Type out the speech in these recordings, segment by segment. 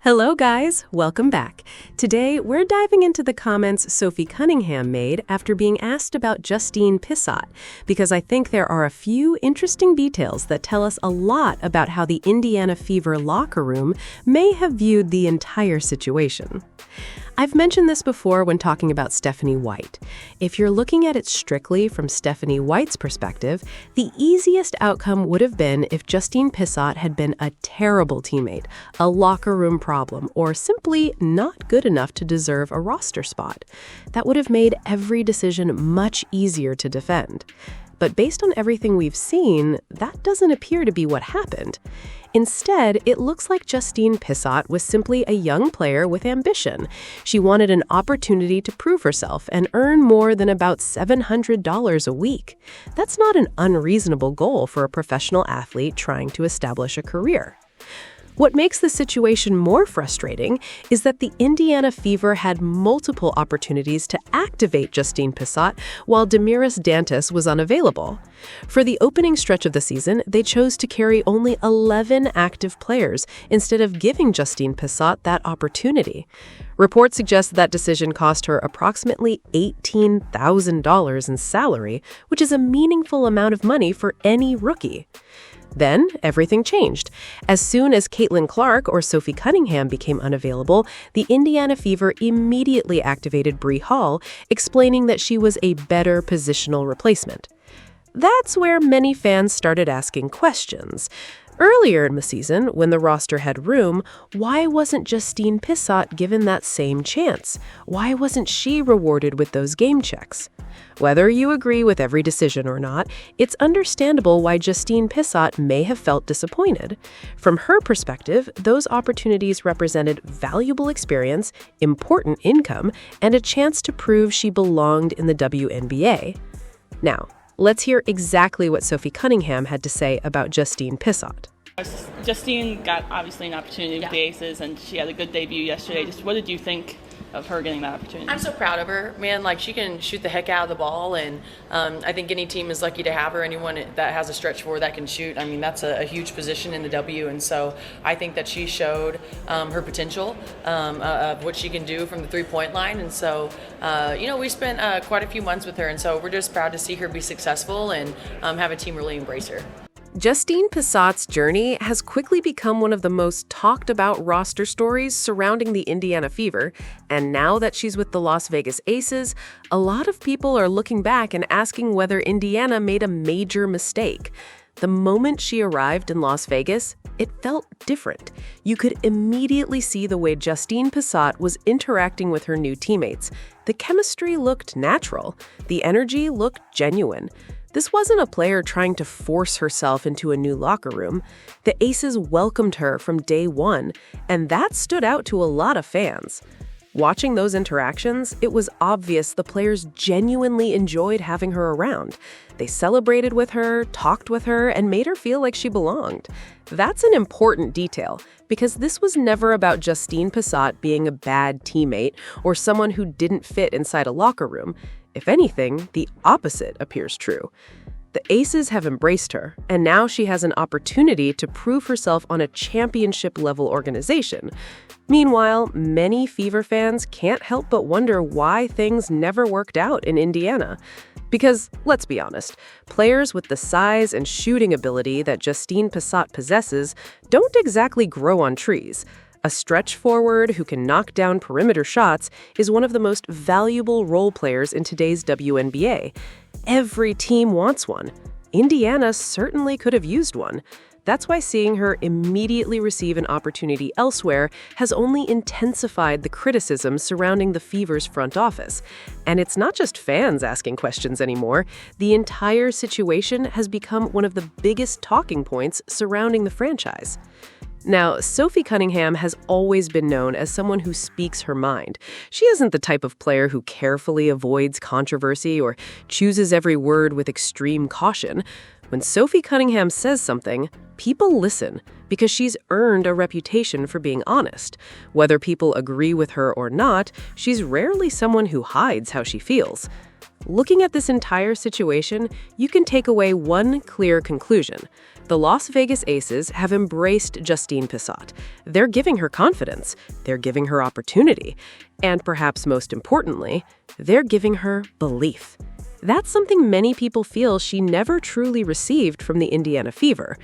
Hello guys, welcome back. Today, we're diving into the comments Sophie Cunningham made after being asked about Justine Pissott, because I think there are a few interesting details that tell us a lot about how the Indiana Fever locker room may have viewed the entire situation. I've mentioned this before when talking about Stephanie White. If you're looking at it strictly from Stephanie White's perspective, the easiest outcome would have been if Justine Pissott had been a terrible teammate, a locker room problem, or simply not good enough to deserve a roster spot. That would have made every decision much easier to defend. But based on everything we've seen, that doesn't appear to be what happened. Instead, it looks like Justine Pissott was simply a young player with ambition. She wanted an opportunity to prove herself and earn more than about $700 a week. That's not an unreasonable goal for a professional athlete trying to establish a career. What makes the situation more frustrating is that the Indiana Fever had multiple opportunities to activate Justine Pissott while Damiris Dantas was unavailable. For the opening stretch of the season, they chose to carry only 11 active players instead of giving Justine Pissott that opportunity. Reports suggest that decision cost her approximately $18,000 in salary, which is a meaningful amount of money for any rookie. Then, everything changed. As soon as Caitlin Clark or Sophie Cunningham became unavailable, the Indiana Fever immediately activated Bree Hall, explaining that she was a better positional replacement. That's where many fans started asking questions. Earlier in the season, when the roster had room, why wasn't Justine Pissott given that same chance? Why wasn't she rewarded with those game checks? Whether you agree with every decision or not, it's understandable why Justine Pissott may have felt disappointed. From her perspective, those opportunities represented valuable experience, important income, and a chance to prove she belonged in the WNBA. Now, let's hear exactly what Sophie Cunningham had to say about Justine Pissott. Justine got obviously an opportunity with the Aces, and she had a good debut yesterday. Just what did you think of her getting that opportunity? I'm so proud of her, man. Like, she can shoot the heck out of the ball, and I think any team is lucky to have her. Anyone that has a stretch four that can shoot, I mean, that's a huge position in the W, and so I think that she showed her potential of what she can do from the three-point line, and so, we spent quite a few months with her, and so we're just proud to see her be successful and have a team really embrace her. Justine Pissott's journey has quickly become one of the most talked about roster stories surrounding the Indiana Fever, and now that she's with the Las Vegas Aces, a lot of people are looking back and asking whether Indiana made a major mistake. The moment she arrived in Las Vegas, it felt different. You could immediately see the way Justine Pissott was interacting with her new teammates. The chemistry looked natural. The energy looked genuine. This wasn't a player trying to force herself into a new locker room. The Aces welcomed her from day one, and that stood out to a lot of fans. Watching those interactions, it was obvious the players genuinely enjoyed having her around. They celebrated with her, talked with her, and made her feel like she belonged. That's an important detail, because this was never about Justine Pissott being a bad teammate or someone who didn't fit inside a locker room. If anything, the opposite appears true. The Aces have embraced her, and now she has an opportunity to prove herself on a championship-level organization. Meanwhile, many Fever fans can't help but wonder why things never worked out in Indiana. Because, let's be honest, players with the size and shooting ability that Justine Pissott possesses don't exactly grow on trees. A stretch forward who can knock down perimeter shots is one of the most valuable role players in today's WNBA. Every team wants one. Indiana certainly could have used one. That's why seeing her immediately receive an opportunity elsewhere has only intensified the criticism surrounding the Fever's front office. And it's not just fans asking questions anymore. The entire situation has become one of the biggest talking points surrounding the franchise. Now, Sophie Cunningham has always been known as someone who speaks her mind. She isn't the type of player who carefully avoids controversy or chooses every word with extreme caution. When Sophie Cunningham says something, people listen because she's earned a reputation for being honest. Whether people agree with her or not, she's rarely someone who hides how she feels. Looking at this entire situation, you can take away one clear conclusion. The Las Vegas Aces have embraced Justine Pissott. They're giving her confidence. They're giving her opportunity. And perhaps most importantly, they're giving her belief. That's something many people feel she never truly received from the Indiana Fever.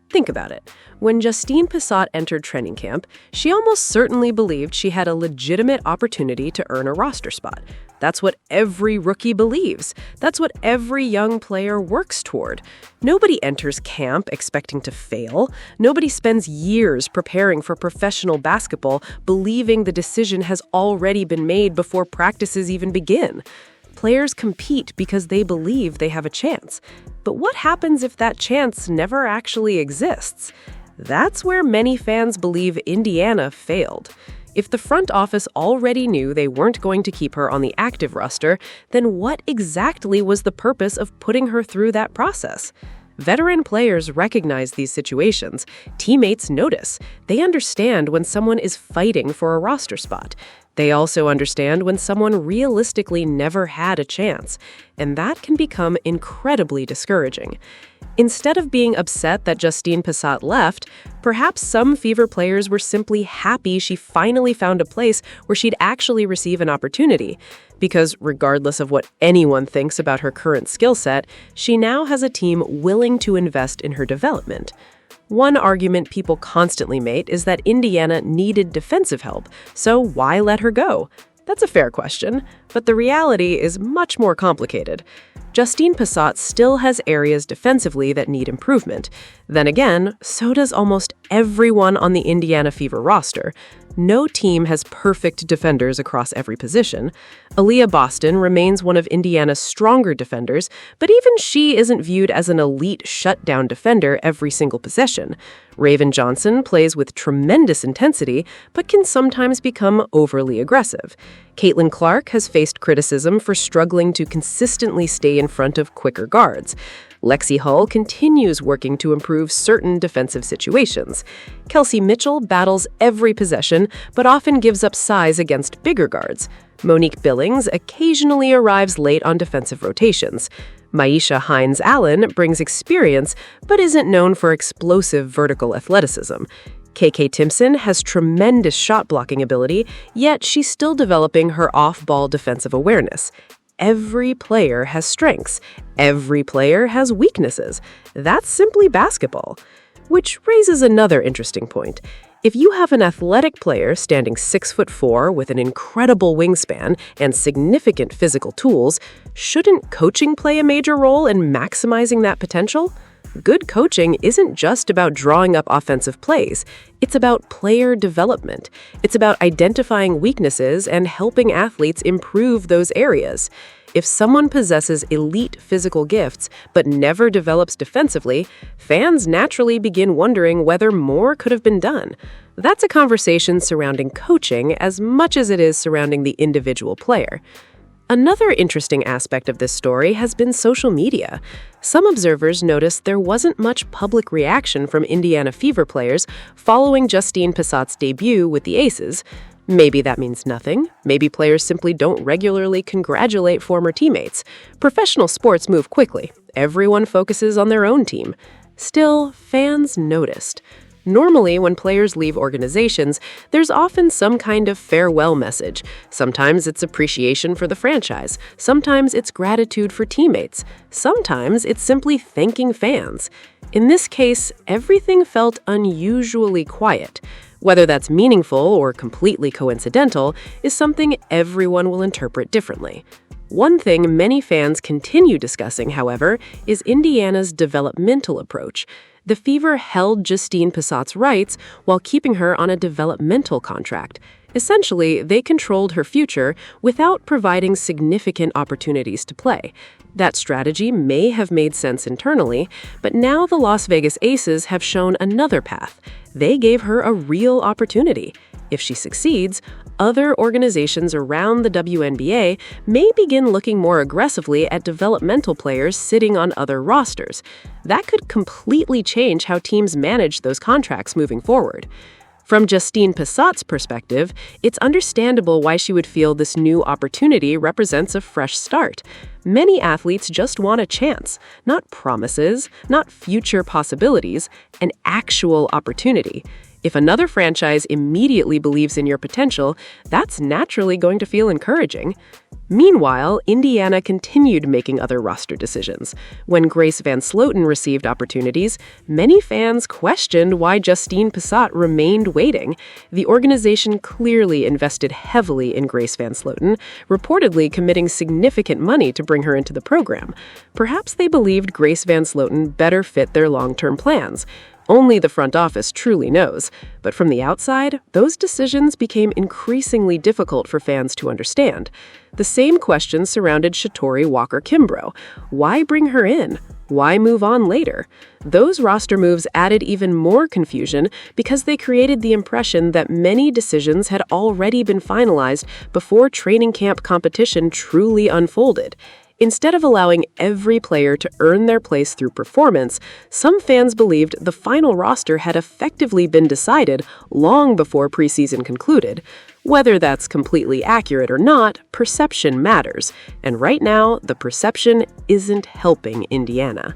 Think about it. When Justine Pissott entered training camp, she almost certainly believed she had a legitimate opportunity to earn a roster spot. That's what every rookie believes. That's what every young player works toward. Nobody enters camp expecting to fail. Nobody spends years preparing for professional basketball believing the decision has already been made before practices even begin. Players compete because they believe they have a chance. But what happens if that chance never actually exists? That's where many fans believe Indiana failed. If the front office already knew they weren't going to keep her on the active roster, then what exactly was the purpose of putting her through that process? Veteran players recognize these situations. Teammates notice. They understand when someone is fighting for a roster spot. They also understand when someone realistically never had a chance, and that can become incredibly discouraging. Instead of being upset that Justine Pissott left, perhaps some Fever players were simply happy she finally found a place where she'd actually receive an opportunity. Because regardless of what anyone thinks about her current skill set, she now has a team willing to invest in her development. One argument people constantly make is that Indiana needed defensive help, so why let her go? That's a fair question, but the reality is much more complicated. Justine Pissott still has areas defensively that need improvement. Then again, so does almost everyone on the Indiana Fever roster. No team has perfect defenders across every position. Aaliyah Boston remains one of Indiana's stronger defenders, but even she isn't viewed as an elite shutdown defender every single possession. Raven Johnson plays with tremendous intensity, but can sometimes become overly aggressive. Caitlin Clark has faced criticism for struggling to consistently stay in front of quicker guards. Lexi Hull continues working to improve certain defensive situations. Kelsey Mitchell battles every possession, but often gives up size against bigger guards. Monique Billings occasionally arrives late on defensive rotations. Maisha Hines-Allen brings experience, but isn't known for explosive vertical athleticism. KK Timpson has tremendous shot-blocking ability, yet she's still developing her off-ball defensive awareness. Every player has strengths. Every player has weaknesses. That's simply basketball. Which raises another interesting point. If you have an athletic player standing 6'4" with an incredible wingspan and significant physical tools, shouldn't coaching play a major role in maximizing that potential? Good coaching isn't just about drawing up offensive plays. It's about player development. It's about identifying weaknesses and helping athletes improve those areas. If someone possesses elite physical gifts but never develops defensively, fans naturally begin wondering whether more could have been done. That's a conversation surrounding coaching as much as it is surrounding the individual player. Another interesting aspect of this story has been social media. Some observers noticed there wasn't much public reaction from Indiana Fever players following Justine Pissott's debut with the Aces. Maybe that means nothing. Maybe players simply don't regularly congratulate former teammates. Professional sports move quickly. Everyone focuses on their own team. Still, fans noticed. Normally, when players leave organizations, there's often some kind of farewell message. Sometimes it's appreciation for the franchise. Sometimes it's gratitude for teammates. Sometimes it's simply thanking fans. In this case, everything felt unusually quiet. Whether that's meaningful or completely coincidental is something everyone will interpret differently. One thing many fans continue discussing, however, is Indiana's developmental approach. The Fever held Justine Pissott's rights while keeping her on a developmental contract. Essentially, they controlled her future without providing significant opportunities to play. That strategy may have made sense internally, but now the Las Vegas Aces have shown another path. They gave her a real opportunity. If she succeeds, other organizations around the WNBA may begin looking more aggressively at developmental players sitting on other rosters. That could completely change how teams manage those contracts moving forward. From Justine Pissott's perspective, it's understandable why she would feel this new opportunity represents a fresh start. Many athletes just want a chance, not promises, not future possibilities, an actual opportunity. If another franchise immediately believes in your potential, that's naturally going to feel encouraging. Meanwhile, Indiana continued making other roster decisions. When Grace Van Sloten received opportunities, many fans questioned why Justine Pissott remained waiting. The organization clearly invested heavily in Grace Van Sloten, reportedly committing significant money to bring her into the program. Perhaps they believed Grace Van Sloten better fit their long-term plans. Only the front office truly knows. But from the outside, those decisions became increasingly difficult for fans to understand. The same questions surrounded Shatori Walker-Kimbrough. Why bring her in? Why move on later? Those roster moves added even more confusion because they created the impression that many decisions had already been finalized before training camp competition truly unfolded. Instead of allowing every player to earn their place through performance, some fans believed the final roster had effectively been decided long before preseason concluded. Whether that's completely accurate or not, perception matters, and right now, the perception isn't helping Indiana.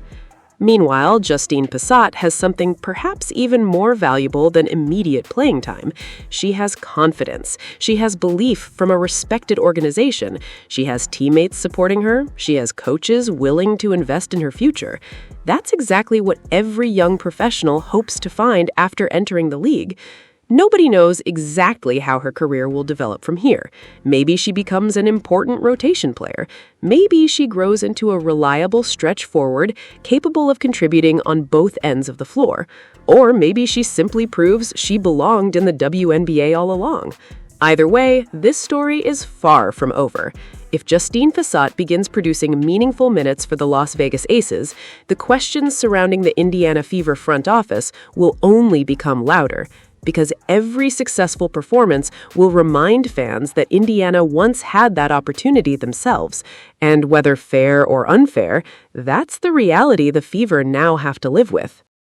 Meanwhile, Justine Pissott has something perhaps even more valuable than immediate playing time. She has confidence. She has belief from a respected organization. She has teammates supporting her. She has coaches willing to invest in her future. That's exactly what every young professional hopes to find after entering the league. Nobody knows exactly how her career will develop from here. Maybe she becomes an important rotation player. Maybe she grows into a reliable stretch forward capable of contributing on both ends of the floor. Or maybe she simply proves she belonged in the WNBA all along. Either way, this story is far from over. If Justine Pissott begins producing meaningful minutes for the Las Vegas Aces, the questions surrounding the Indiana Fever front office will only become louder. Because every successful performance will remind fans that Indiana once had that opportunity themselves. And whether fair or unfair, that's the reality the Fever now have to live with.